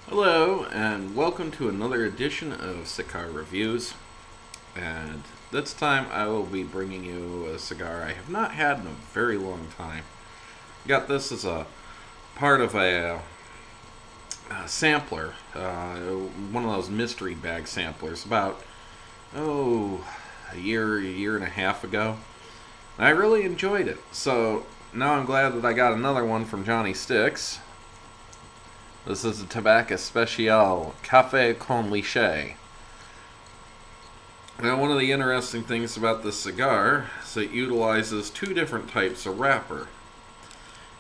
Hello, and welcome to another edition of Sik'ar Reviews. And this time I will be bringing you a cigar I have not had in a very long time. Got this as a part of a sampler, one of those mystery bag samplers, about, a year and a half ago. And I really enjoyed it. So now I'm glad that I got another one from Johnny Sticks. This is a Tabak Especial Café con Leche. Now, one of the interesting things about this cigar is it utilizes two different types of wrapper.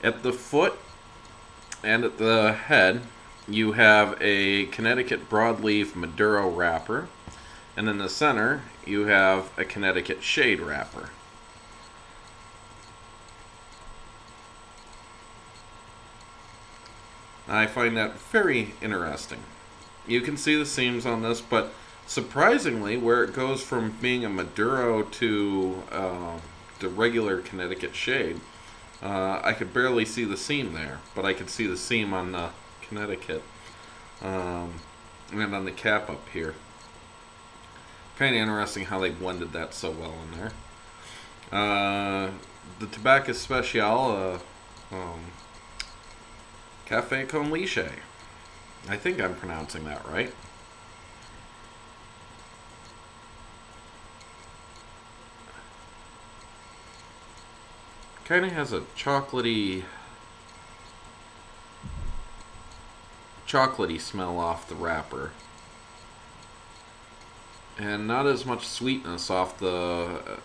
At the foot and at the head, you have a Connecticut broadleaf Maduro wrapper, and in the center, you have a Connecticut shade wrapper. I find that very interesting. You can see the seams on this, but surprisingly, where it goes from being a Maduro to the regular Connecticut shade, I could barely see the seam there, but I could see the seam on the Connecticut and on the cap up here. Kind of interesting how they blended that so well in there. The Tabak Especial Café con Leche. I think I'm pronouncing that right. Kind of has a chocolatey smell off the wrapper, and not as much sweetness off the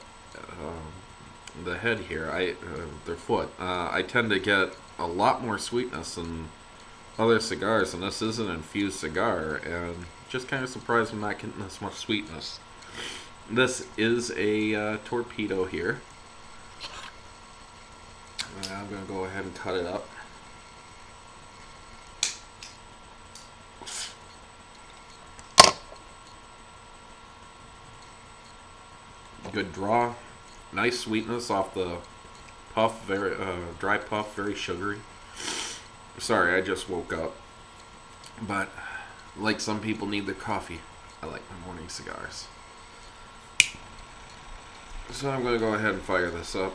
head here. Their foot. I tend to get a lot more sweetness than other cigars, and this is an infused cigar, and just kind of surprised I'm not getting this much sweetness. This is a torpedo here. I'm going to go ahead and cut it up. Good draw. Nice sweetness off the puff, very dry puff, very sugary. Sorry, I just woke up. But like some people need their coffee, I like my morning cigars. So I'm going to go ahead and fire this up.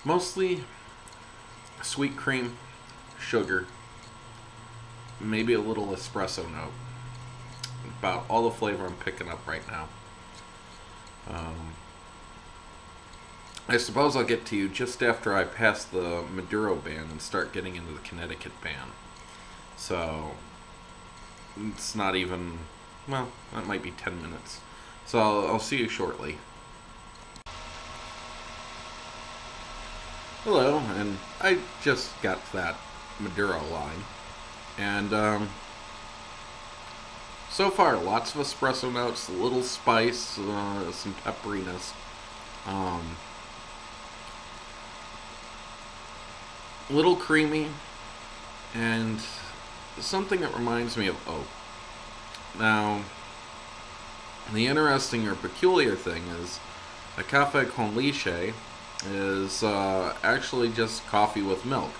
Mostly sweet cream, sugar, maybe a little espresso note. About all the flavor I'm picking up right now. I suppose I'll get to you just after I pass the Maduro ban and start getting into the Connecticut ban. So it's not even, well, that might be 10 minutes. So I'll see you shortly. Hello, and I just got to that Maduro line. And so far, lots of espresso notes, a little spice, some pepperiness. A little creamy, and something that reminds me of oat. Now, the interesting or peculiar thing is a cafe con leche is actually just coffee with milk.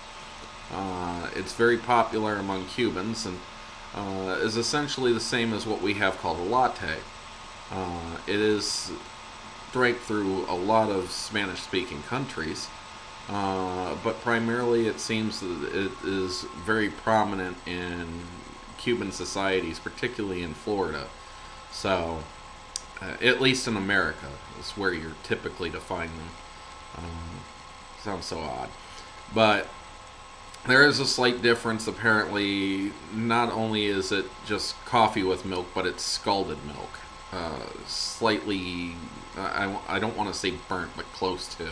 It's very popular among Cubans and is essentially the same as what we have called a latte. It is drank through a lot of Spanish-speaking countries, but primarily it seems that it is very prominent in Cuban societies, particularly in Florida. So, at least in America, is where you're typically to find them. Sounds so odd. But There is a slight difference, apparently. Not only is it just coffee with milk, but it's scalded milk. Slightly, I don't want to say burnt, but close to.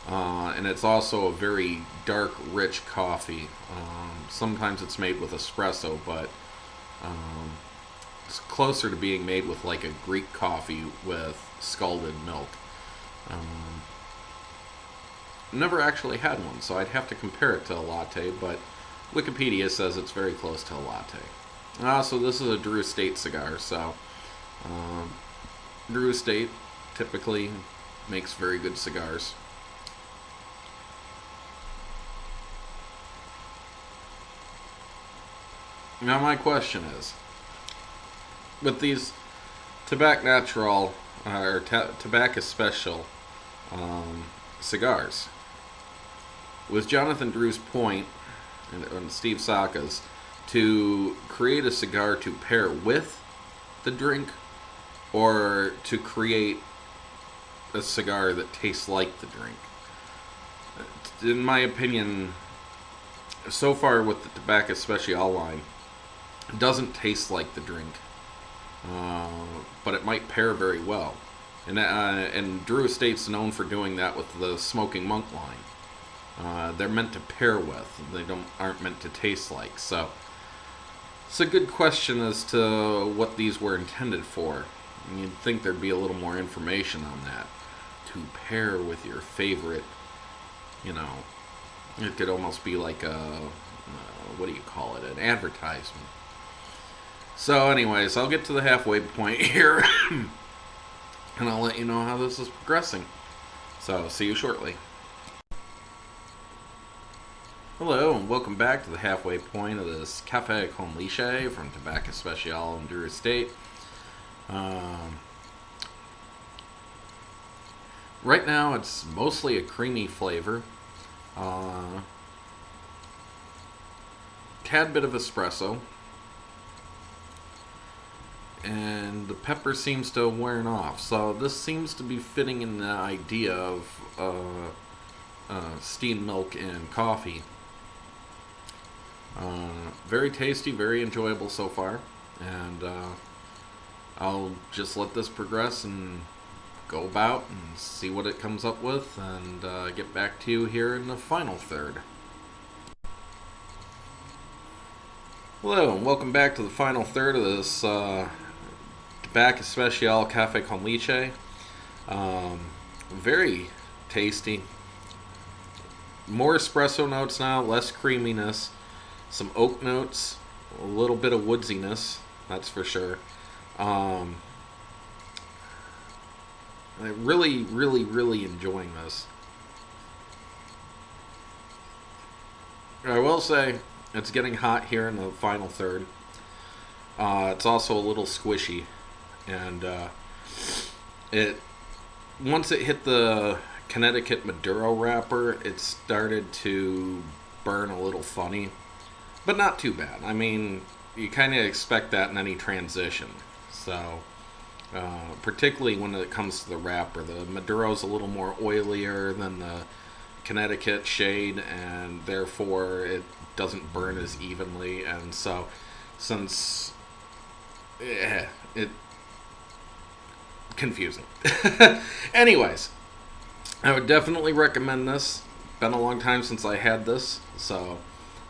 And it's also a very dark, rich coffee. Sometimes it's made with espresso, but um, it's closer to being made with like a Greek coffee with scalded milk. Um, Never actually had one, so I'd have to compare it to a latte, but Wikipedia says it's very close to a latte. So this is a Drew Estate cigar, so um, Drew Estate typically makes very good cigars. Now my question is, with these Tabak Natural or Tabak Especial cigars, was Jonathan Drew's point, and Steve Saka's, to create a cigar to pair with the drink, or to create a cigar that tastes like the drink? In my opinion, so far with the Tabak Especial line, it doesn't taste like the drink, but it might pair very well. And Drew Estate's known for doing that with the Smoking Monk line. They're meant to pair with. They aren't meant to taste like. So it's a good question as to what these were intended for. And you'd think there'd be a little more information on that. To pair with your favorite, it could almost be like what do you call it? An advertisement. So anyways, I'll get to the halfway point here. And I'll let you know how this is progressing. So, see you shortly. Hello, and welcome back to the halfway point of this Café con Leche from Tabak Especial and Drew Estate. Right now, it's mostly a creamy flavor. Tad bit of espresso. And the pepper seems to have worn off. So this seems to be fitting in the idea of steamed milk and coffee. Very tasty, very enjoyable so far. And I'll just let this progress and go about and see what it comes up with, and get back to you here in the final third. Hello, and welcome back to the final third of this Tabak Especial Café con Leche. Very tasty. More espresso notes now, less creaminess, some oak notes, a little bit of woodsiness, that's for sure. I'm really enjoying this. I will say it's getting hot here in the final third. It's also a little squishy, and it once it hit the Connecticut Maduro wrapper, it started to burn a little funny, but not too bad. I mean, you kind of expect that in any transition. So, particularly when it comes to the wrapper, the Maduro's a little more oilier than the Connecticut shade, and therefore it doesn't burn as evenly. And so, since it confusing. Anyways, I would definitely recommend this. Been a long time since I had this, so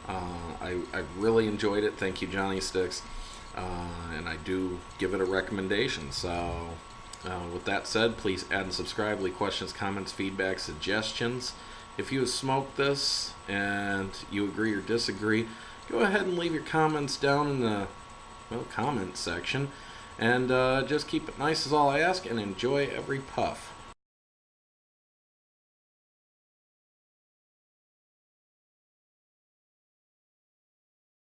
I really enjoyed it. Thank you, Johnny Sticks. And I do give it a recommendation. So with that said, please add and subscribe, leave questions, comments, feedback, suggestions. If you have smoked this and you agree or disagree, go ahead and leave your comments down in the comment section. And just keep it nice is all I ask, and enjoy every puff.